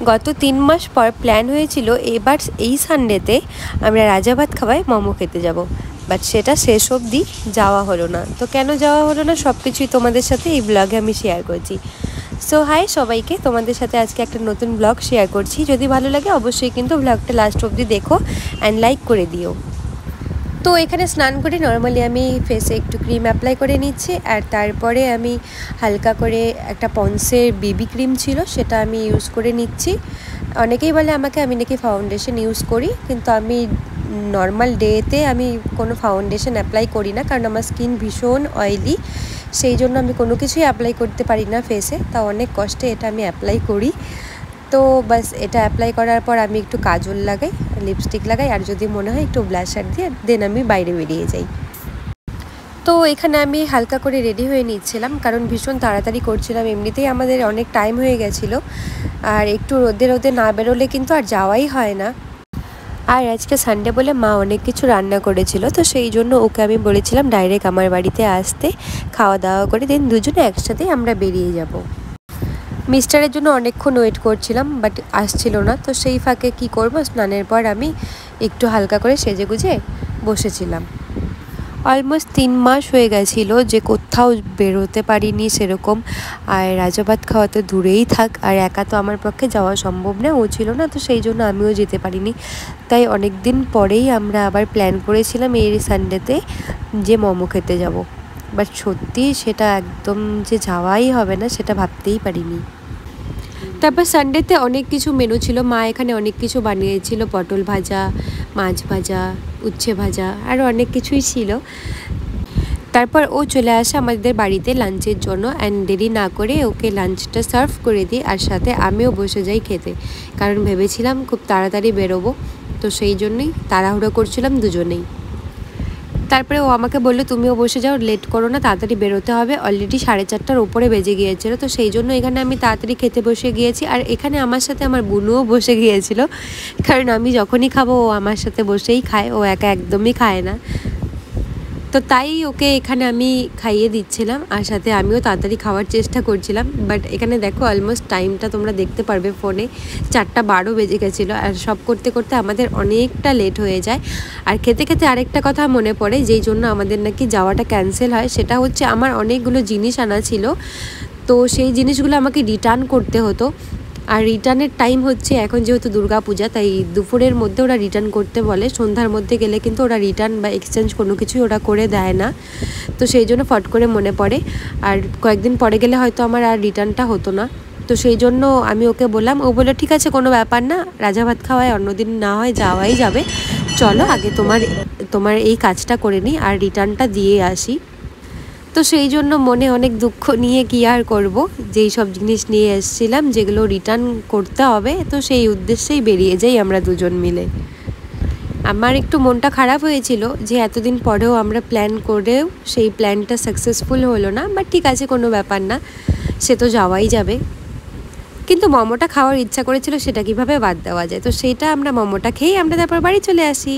গত 3 মাস পর প্ল্যান হয়েছিল এবার এই সানডেতে আমরা রাজাভাত খাওয়ায় মোমো খেতে যাব, বাট সেটা শেষ অবধি যাওয়া হলো না। তো কেন যাওয়া হলো না সব কিছুই তোমাদের সাথে এই ব্লগে আমি শেয়ার করছি। সো হাই সবাইকে, তোমাদের সাথে আজকে একটা নতুন ব্লগ শেয়ার করছি। যদি ভালো লাগে অবশ্যই কিন্তু ব্লগটা লাস্ট অবধি দেখো অ্যান্ড লাইক করে দিও। তো এখানে স্নান করে নর্মালি আমি ফেসে একটু ক্রিম অ্যাপ্লাই করে নিচ্ছি, আর তারপরে আমি হালকা করে একটা পন্সের বেবি ক্রিম ছিল সেটা আমি ইউজ করে নিচ্ছি। অনেকেই বলে আমাকে আমি নাকি ফাউন্ডেশন ইউজ করি, কিন্তু আমি নর্মাল ডেতে আমি কোনো ফাউন্ডেশন অ্যাপ্লাই করি না, কারণ আমার স্কিন ভীষণ অয়েলি, সেই জন্য আমি কোনো কিছুই অ্যাপ্লাই করতে পারি না ফেসে। তা অনেক কষ্টে এটা আমি অ্যাপ্লাই করি। তো বাস এটা অ্যাপ্লাই করার পর আমি একটু কাজল লাগাই, লিপস্টিক লাগাই, আর যদি মনে হয় একটু ব্লাশার দিয়ে দেন আমি বাইরে বেরিয়ে যাই। তো এখানে আমি হালকা করে রেডি হয়ে নিচ্ছিলাম, কারণ ভীষণ তাড়াতাড়ি করছিলাম, এমনিতেই আমাদের অনেক টাইম হয়ে গেছিলো, আর একটু রোদে রোদে না বেরোলে কিন্তু আর যাওয়াই হয় না। আর আজকে সানডে বলে মা অনেক কিছু রান্না করেছিল, তো সেই জন্য ওকে আমি বলেছিলাম ডাইরেক্ট আমার বাড়িতে আসতে, খাওয়া দাওয়া করে দেন দুজনে একসাথেই আমরা বেরিয়ে যাব। মিস্টারের জন্য অনেকক্ষণ ওয়েট করছিলাম, বাট আসছিল না। তো সেই ফাঁকে কি করব, স্নানের পর আমি একটু হালকা করে সেজে গুজে বসেছিলাম। অলমোস্ট 3 মাস হয়ে গেছিলো যে কোথাও বেরোতে পারিনি সেরকম, আর রাজাভাত খাওয়া তো দূরেই থাক, আর একা তো আমার পক্ষে যাওয়া সম্ভব না, ও ছিল না, তো সেই জন্য আমিও যেতে পারিনি। তাই অনেক দিন পরেই আমরা আবার প্ল্যান করেছিলাম এই সানডেতে যে মোমো খেতে যাব, বাট সত্যি সেটা একদম যে যাওয়াই হবে না সেটা ভাবতেই পারিনি। তারপর সানডেতে অনেক কিছু মেনু ছিল, মা এখানে অনেক কিছু বানিয়েছিল, পটল ভাজা, মাছ ভাজা, উচ্ছে ভাজা, আরও অনেক কিছুই ছিল। তারপর ও চলে আসে আমাদের বাড়িতে লাঞ্চের জন্য, অ্যান্ড দেরি না করে ওকে লাঞ্চটা সার্ভ করে দিই, আর সাথে আমিও বসে যাই খেতে, কারণ ভেবেছিলাম খুব তাড়াতাড়ি বেরোবো, তো সেই জন্যই তাড়াহুড়ো করছিলাম দুজনেই। তারপরে ও আমাকে বললো তুমিও বসে যাও, লেট করো না, তাড়াতাড়ি বেরোতে হবে। অলরেডি 4:30টার উপরে বেজে গিয়েছিলো, তো সেই জন্য এখানে আমি তাড়াতাড়ি খেতে বসে গিয়েছি। আর এখানে আমার সাথে আমার বোনও বসে গিয়েছিল, কারণ আমি যখনই খাবো ও আমার সাথে বসেই খায়, ও একা একদমই খায় না। তো তাই ওকে এখানে আমি খাইয়ে দিচ্ছিলাম, আর সাথে আমিও তাড়াতাড়ি খাওয়ার চেষ্টা করছিলাম। বাট এখানে দেখো অলমোস্ট টাইমটা তোমরা দেখতে পারবে ফোনে, 4:12 বেজে গেছিলো, আর সব করতে করতে আমাদের অনেকটা লেট হয়ে যায়। আর খেতে খেতে আরেকটা কথা মনে পড়ে, যেই জন্য আমাদের নাকি যাওয়াটা ক্যান্সেল হয়, সেটা হচ্ছে আমার অনেকগুলো জিনিস আনা ছিল, তো সেই জিনিসগুলো আমাকে রিটার্ন করতে হতো। আর রিটার্নের টাইম হচ্ছে এখন যেহেতু দুর্গা পূজা, তাই দুপুরের মধ্যে ওরা রিটার্ন করতে বলে, সন্ধ্যার মধ্যে গেলে কিন্তু ওরা রিটার্ন বা এক্সচেঞ্জ কোনো কিছুই ওরা করে দেয় না। তো সেই জন্য ফট করে মনে পড়ে, আর কয়েকদিন পরে গেলে হয়তো আমার আর রিটার্নটা হতো না। তো সেই জন্য আমি ওকে বললাম, ও বললো ঠিক আছে কোনো ব্যাপার না, রাজাভাত খাওয়ায় অন্যদিন না হয় যাওয়াই যাবে, চলো আগে তোমার এই কাজটা করে নিই আর রিটার্নটা দিয়ে আসি। তো সেই জন্য মনে অনেক দুঃখ নিয়ে কি আর করব, যেই সব জিনিস নিয়ে এসেছিলাম যেগুলো রিটার্ন করতে হবে, তো সেই উদ্দেশ্যেই বেরিয়ে যাই আমরা দুজন মিলে। আমার একটু মনটা খারাপ হয়েছিল যে এতদিন পরেও আমরা প্ল্যান করেও সেই প্ল্যানটা সাকসেসফুল হলো না, বাট ঠিক আছে কোনো ব্যাপার না, সে তো যাওয়াই যাবে। কিন্তু মোমোটা খাওয়ার ইচ্ছা করেছিল, সেটা কিভাবে বাদ দেওয়া যায়, তো সেইটা আমরা মোমোটা খেয়েই আমরা তারপর বাড়ি চলে আসি।